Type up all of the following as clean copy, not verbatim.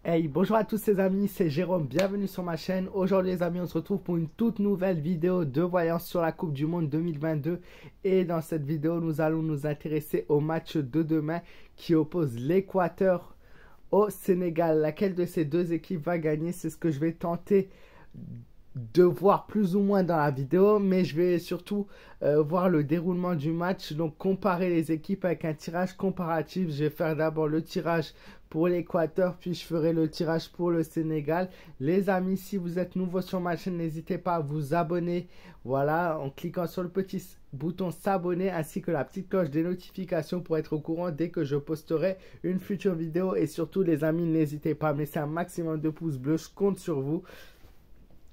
Hey, bonjour à tous les amis, c'est Jérôme, bienvenue sur ma chaîne. Aujourd'hui les amis, on se retrouve pour une toute nouvelle vidéo de voyance sur la Coupe du Monde 2022. Et dans cette vidéo, nous allons nous intéresser au match de demain qui oppose l'Équateur au Sénégal. Laquelle de ces deux équipes va gagner? C'est ce que je vais tenter de voir plus ou moins dans la vidéo, mais je vais surtout voir le déroulement du match, donc comparer les équipes avec un tirage comparatif. Je vais faire d'abord le tirage pour l'Équateur, puis je ferai le tirage pour le Sénégal. Les amis, si vous êtes nouveau sur ma chaîne, n'hésitez pas à vous abonner, voilà, en cliquant sur le petit bouton s'abonner ainsi que la petite cloche des notifications pour être au courant dès que je posterai une future vidéo. Et surtout les amis, n'hésitez pas à me laisser un maximum de pouces bleus, je compte sur vous.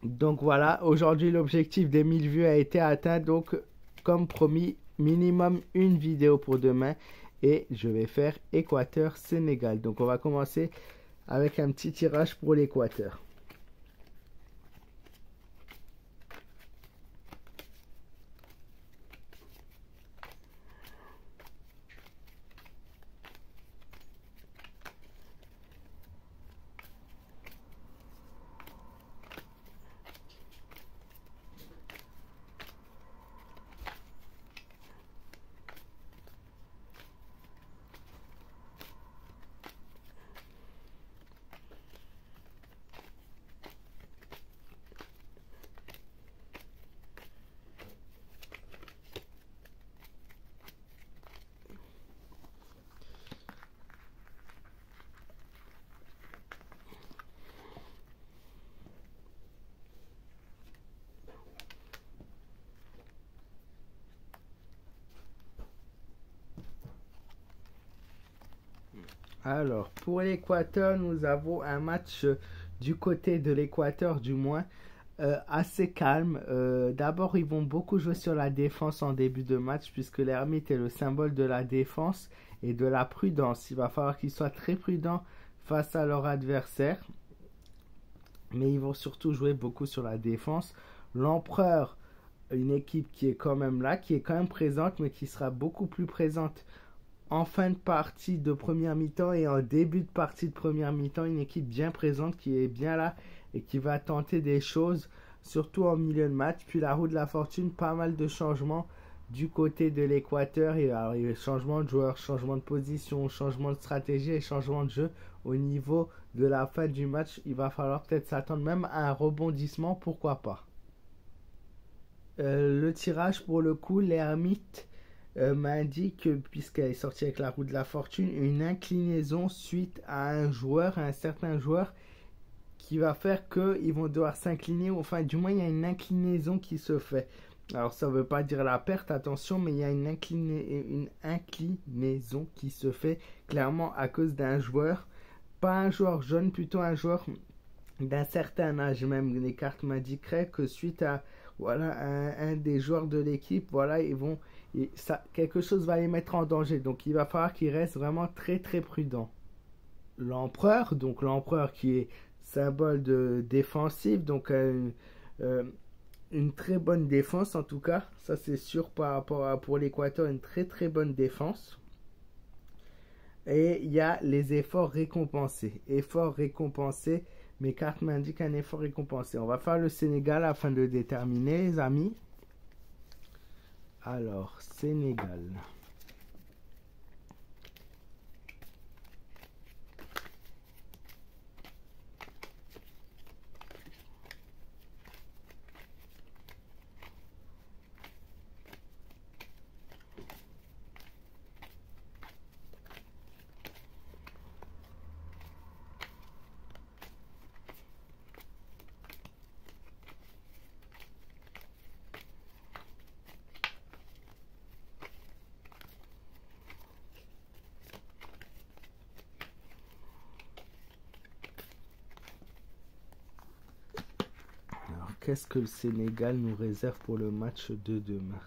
Donc voilà, aujourd'hui l'objectif des 1000 vues a été atteint, donc comme promis, minimum une vidéo pour demain et je vais faire Équateur-Sénégal. Donc on va commencer avec un petit tirage pour l'Équateur. Alors, pour l'Équateur, nous avons un match du côté de l'Équateur, du moins, assez calme. D'abord, ils vont beaucoup jouer sur la défense en début de match, puisque l'ermite est le symbole de la défense et de la prudence. Il va falloir qu'ils soient très prudents face à leur adversaire. Mais ils vont surtout jouer beaucoup sur la défense. L'Empereur, une équipe qui est quand même là, qui est quand même présente, mais qui sera beaucoup plus présente en fin de partie de première mi-temps et en début de partie de première mi-temps. Une équipe bien présente qui est bien là et qui va tenter des choses, surtout en milieu de match. Puis la roue de la fortune, pas mal de changements du côté de l'Équateur. Et alors, il y a changement de joueurs, changement de position, changement de stratégie et changement de jeu. Au niveau de la fin du match, il va falloir peut-être s'attendre même à un rebondissement, pourquoi pas. Le tirage pour le coup, l'ermite m'indique, puisqu'elle est sortie avec la roue de la fortune, une inclinaison suite à un joueur, à un certain joueur, qui va faire qu'ils vont devoir s'incliner, enfin du moins il y a une inclinaison qui se fait. Alors ça ne veut pas dire la perte, attention, mais il y a une inclinaison qui se fait clairement à cause d'un joueur, pas un joueur jeune, plutôt un joueur d'un certain âge. Même les cartes m'indiqueraient que suite à voilà un des joueurs de l'équipe, voilà, quelque chose va les mettre en danger, donc il va falloir qu'ils restent vraiment très très prudents. L'empereur, donc l'empereur qui est symbole de défensif, donc une très bonne défense en tout cas, ça c'est sûr par rapport à pour l'Équateur, une très très bonne défense. Et il y a les efforts récompensés. Efforts récompensés, mes cartes m'indiquent un effort récompensé. On va faire le Sénégal afin de déterminer, les amis. Alors, Sénégal. Qu'est-ce que le Sénégal nous réserve pour le match de demain?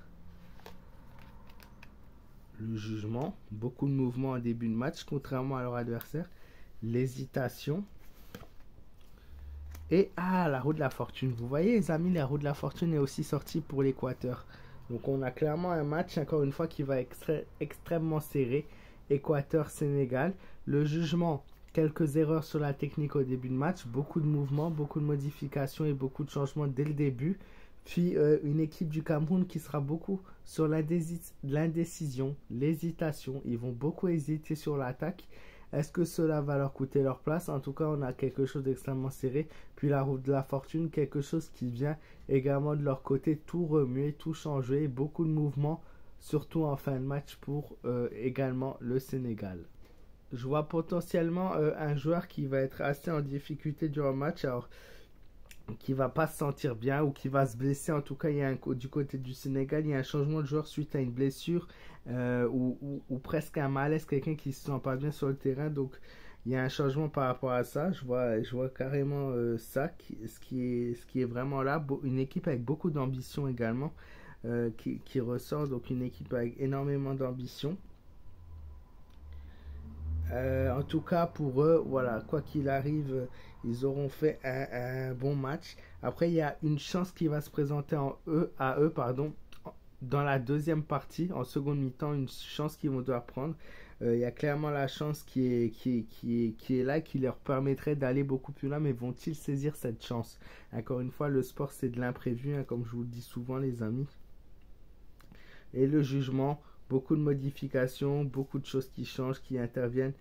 Le jugement, beaucoup de mouvements en début de match, contrairement à leur adversaire. L'hésitation. Et la roue de la fortune. Vous voyez les amis, la roue de la fortune est aussi sortie pour l'Équateur. Donc on a clairement un match, encore une fois, qui va être extrêmement serré. Équateur-Sénégal. Le jugement, quelques erreurs sur la technique au début de match, beaucoup de mouvements, beaucoup de modifications et beaucoup de changements dès le début. Puis une équipe du Cameroun qui sera beaucoup sur l'indécision, l'hésitation. Ils vont beaucoup hésiter sur l'attaque. Est-ce que cela va leur coûter leur place? En tout cas, on a quelque chose d'extrêmement serré. Puis la roue de la fortune, quelque chose qui vient également de leur côté, tout remuer, tout changer, beaucoup de mouvements, surtout en fin de match pour également le Sénégal. Je vois potentiellement un joueur qui va être assez en difficulté durant le match. Alors, qui va pas se sentir bien ou qui va se blesser. En tout cas, il y a du côté du Sénégal, il y a un changement de joueur suite à une blessure ou presque un malaise, quelqu'un qui se sent pas bien sur le terrain. Donc, il y a un changement par rapport à ça. Je vois carrément ça, ce qui est vraiment là. Une équipe avec beaucoup d'ambition également qui ressort. Donc, une équipe avec énormément d'ambition. En tout cas, pour eux, voilà, quoi qu'il arrive, ils auront fait un bon match. Après, il y a une chance qui va se présenter à eux, dans la deuxième partie, en seconde mi-temps, une chance qu'ils vont devoir prendre. Il y a clairement la chance qui est là, qui leur permettrait d'aller beaucoup plus loin, mais vont-ils saisir cette chance? Encore une fois, le sport, c'est de l'imprévu, hein, comme je vous le dis souvent, les amis. Et le jugement, beaucoup de modifications, beaucoup de choses qui changent, qui interviennent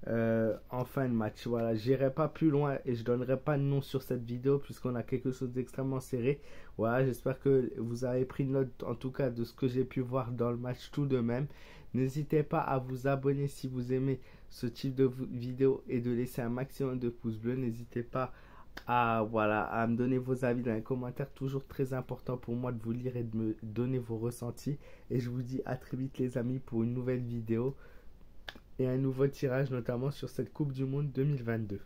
en fin de match. Voilà, j'irai pas plus loin et je donnerai pas de nom sur cette vidéo puisqu'on a quelque chose d'extrêmement serré. Voilà, j'espère que vous avez pris note en tout cas de ce que j'ai pu voir dans le match tout de même. N'hésitez pas à vous abonner si vous aimez ce type de vidéo et de laisser un maximum de pouces bleus. N'hésitez pas à me donner vos avis dans les commentaires, toujours très important pour moi de vous lire et de me donner vos ressentis. Et je vous dis à très vite les amis pour une nouvelle vidéo et un nouveau tirage notamment sur cette Coupe du Monde 2022.